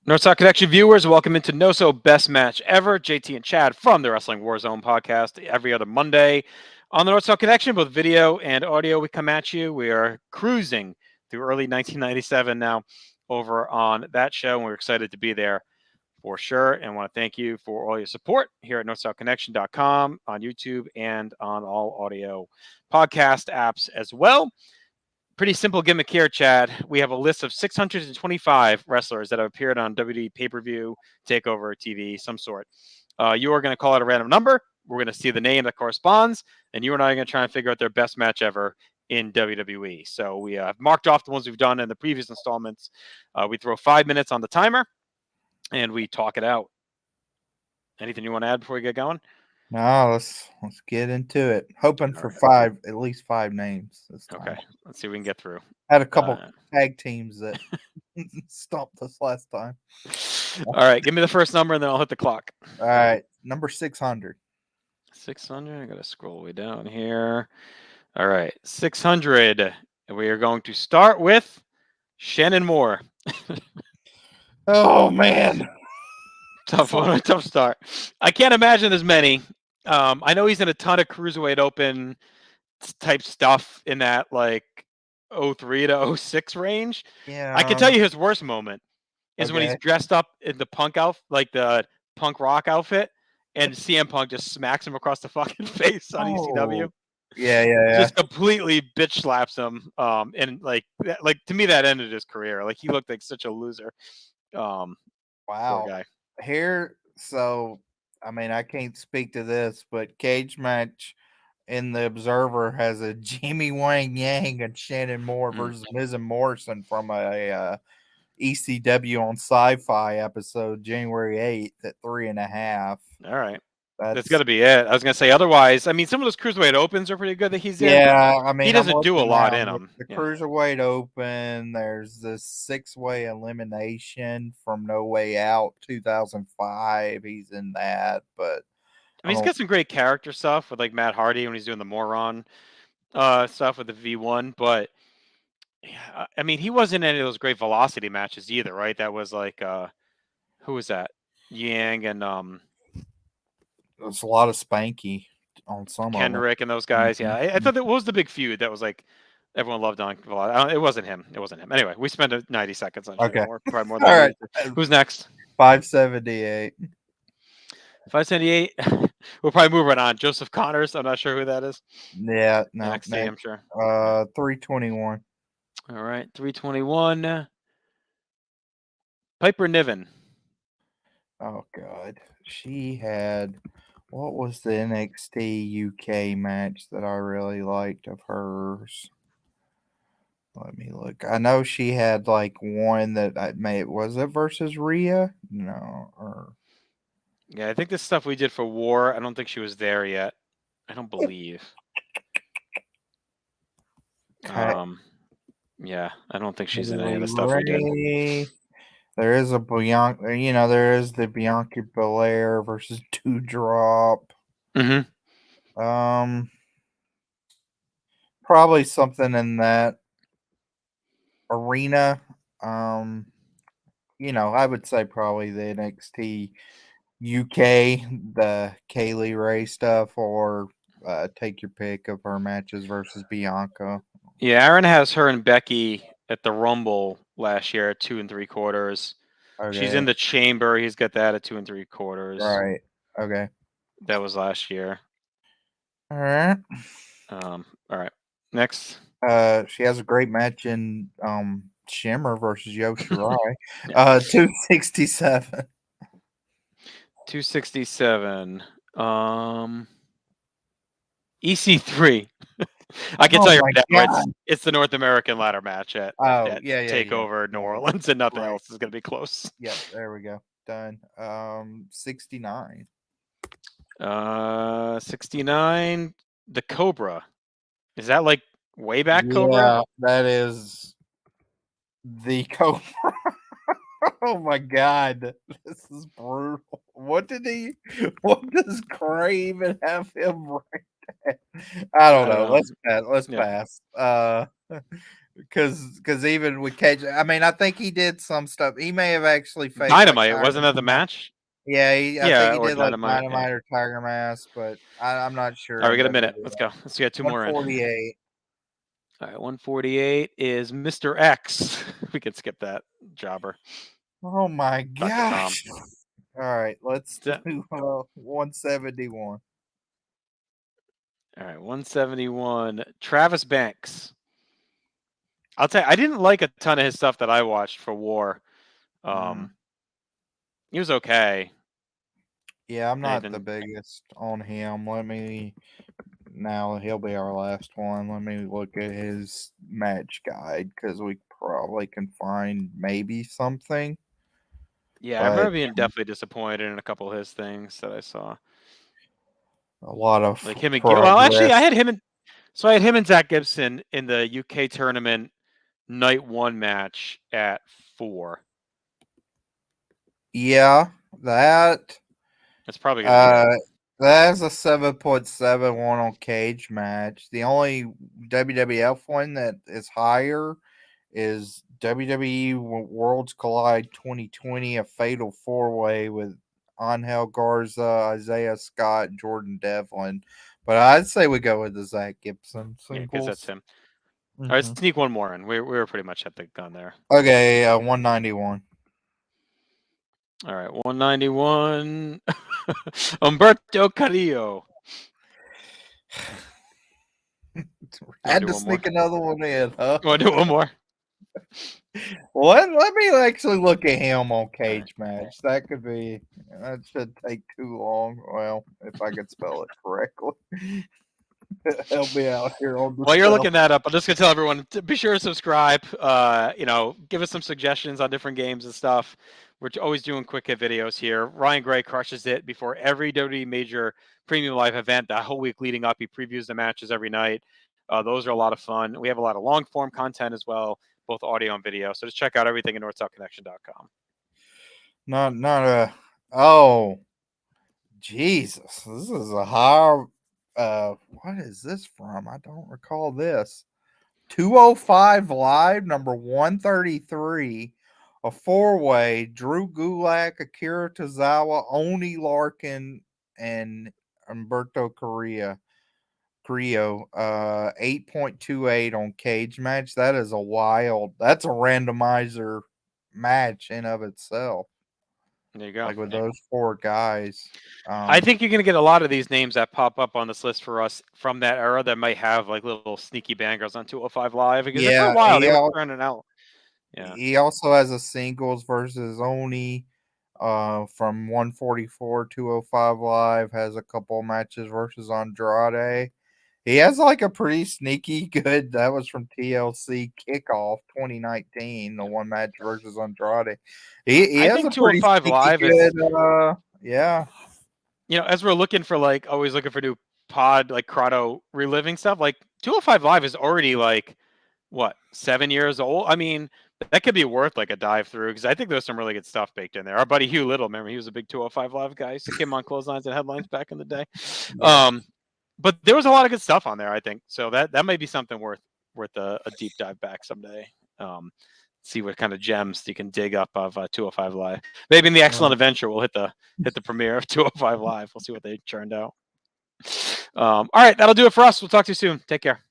NoSo Connection viewers, welcome into NoSo Best Match Ever. JT and Chad from the Wrestling Warzone podcast every other Monday on the NoSo Connection, both video and audio. We come at you. We are cruising through early 1997 now over on that show, and we're excited to be there for sure. And want to thank you for all your support here at NoSoConnection.com on YouTube and on all audio podcast apps as well. Pretty simple gimmick here, Chad. We have a list of 625 wrestlers that have appeared on WWE pay-per-view, takeover, TV, some sort. You are going to call out a random number. We're going to see the name that corresponds, and you and I are going to try and figure out their best match ever in WWE. So we have marked off the ones we've done in the previous installments. We throw 5 minutes on the timer, and we talk it out. Anything you want to add before we get going? No, let's get into it. Hoping for at least five names this time. Okay, let's see if we can get through. Had a couple tag teams that stomped us last time. All right, give me the first number and then I'll hit the clock. All right, number 600. 600. I gotta scroll way down here. All right, 600. We are going to start with Shannon Moore. Oh man, Tough one, tough start. I can't imagine there's many. I know he's in a ton of cruiserweight open type stuff in that like 03 to 06 range. yeah. I can tell you his worst moment is when he's dressed up in the punk outfit, like the punk rock outfit, and CM Punk just smacks him across the fucking face on ECW. Yeah. Just completely bitch slaps him. And like to me, that ended his career. Like he looked like such a loser. Wow. Poor guy. Here, so I mean, I can't speak to this, but Cage Match in the Observer has a Jimmy Wang Yang and Shannon Moore versus Miz and Morrison from a ECW on Sci-Fi episode January 8th at 3.5. All right. That's got to be it. I was going to say, otherwise, I mean, some of those cruiserweight opens are pretty good that he's in. Yeah, I mean, he doesn't do a lot in them. The Cruiserweight Open, there's this 6-way elimination from No Way Out 2005. He's in that, but I mean, he's got some great character stuff with like Matt Hardy when he's doing the moron stuff with the V1, but I mean, he wasn't in any of those great velocity matches either, right? That was like, who was that? Yang and there's a lot of Spanky on some Kendrick and those guys. Yeah, I thought that was the big feud that was like everyone loved on. It wasn't him. Anyway, we spent 90 seconds on more, probably more than all right. Who's next? 578. 578. We'll probably move right on. Joseph Connors. I'm not sure who that is. Yeah, no. NXT, I'm sure. 321. All right, 321. Piper Niven. Oh God, she had. What was the NXT UK match that I really liked of hers? Let me look. I know she had like one that I made. Was it versus Rhea? No. Yeah, I think this stuff we did for War. I don't think she was there yet. I don't believe. Yeah, I don't think she's in any of the stuff we did. There is a Bianca, there is the Bianca Belair versus Doudrop. Probably something in that arena. I would say probably the NXT UK, the Kaylee Ray stuff, or take your pick of her matches versus Bianca. Yeah, Aaron has her and Becky at the Rumble last year at 2 3/4. Okay. She's in the Chamber. He's got that at 2 3/4. Right. Okay. That was last year. All right. All right. Next. She has a great match in Shimmer versus Yoshirai. 267. 267. EC3. I can tell you right now, it's the North American ladder match at Takeover New Orleans, and nothing else is going to be close. Yeah, there we go. Done. 69. 69. The Cobra. Is that like way back Cobra? Yeah, that is the Cobra. Oh my God, this is brutal. What does Craven have him right? I don't know. Let's pass. because even with Cage, I mean, I think he did some stuff. He may have actually faced like Dynamite, Tiger wasn't that the Mask. match? Yeah, I think Yeah, he or did like Dynamite. Yeah. Dynamite or Tiger Mask, but I'm not All sure right, we in got a minute. WWF. Let's go. Let's get two more in. 148. All right, 148 is Mr. X. We could skip that jobber. Oh my Dr. Tom. gosh! All right, let's That's it. do 171. All right, 171. Travis Banks. I'll tell you, I didn't like a ton of his stuff that I watched for War. He was okay. Yeah, I'm not the Anything? biggest on him. Now he'll be our last one. Let me look at his match guide because we probably can find maybe something. Yeah, I But remember being definitely disappointed in a couple of his things that I saw. a lot of Like him and well, actually, I progress. had him and so I had him and Zach Gibson in the UK tournament night one match at 4. Yeah, that That's probably gonna be it. that's a 7.71 on Cage Match. The only WWF one that is higher is WWE Worlds Collide 2020, a fatal four way with Angel Garza, Isaiah Scott, Jordan Devlin. But I'd say we go with the Zach Gibson Yeah, because that's singles. him. All right, Hmm. sneak one more in. We were pretty much at the gun there. Okay, 191. All right, 191. Umberto Carrillo. Had Do to one more. sneak another one in, huh? Want to do one more? Let me actually look at him on All right. Cage Match. That should take too long. Well, if I could spell it correctly. Help me out here on the While you're spell. looking that up, I'm just gonna tell everyone to be sure to subscribe. Give us some suggestions on different games and stuff. We're always doing quick hit videos here. Ryan Gray crushes it before every WWE major premium live event. That whole week leading up, he previews the matches every night. Those are a lot of fun. We have a lot of long form content as well, both audio and video. So just check out everything at NorthSouthConnection.com. Not a. Oh, Jesus! This is a high. What is this from? I don't recall this. 205 Live, number 133. A four-way: Drew Gulak, Akira Tozawa, Oni Larkin, and Umberto Carrillo. 8.28 on Cage Match. That's a randomizer match in of itself. There you go. Like with those four guys. I think you're going to get a lot of these names that pop up on this list for us from that era that might have like little sneaky bangers on 205 Live because for a Yeah, while they were turning out. Yeah. he also has a singles versus Oni from 144 205 Live, has a couple matches versus Andrade. He has like a pretty sneaky good. That was from TLC Kickoff 2019, the one match versus Andrade. He I has think a pretty 205 sneaky Live good. is, Yeah. as we're looking for like always looking for new pod like Crotto reliving stuff, like 205 Live is already like what 7 years old. I mean, that could be worth like a dive through because I think there's some really good stuff baked in there. Our buddy Hugh Little, remember he was a big 205 Live guy. Used to came on clotheslines and headlines back in the day. Yeah. But there was a lot of good stuff on there, I think. So that might be something worth a deep dive back someday. See what kind of gems you can dig up of 205 Live. Maybe in the Excellent Adventure we'll hit the premiere of 205 Live. We'll see what they churned out. All right, that'll do it for us. We'll talk to you soon. Take care.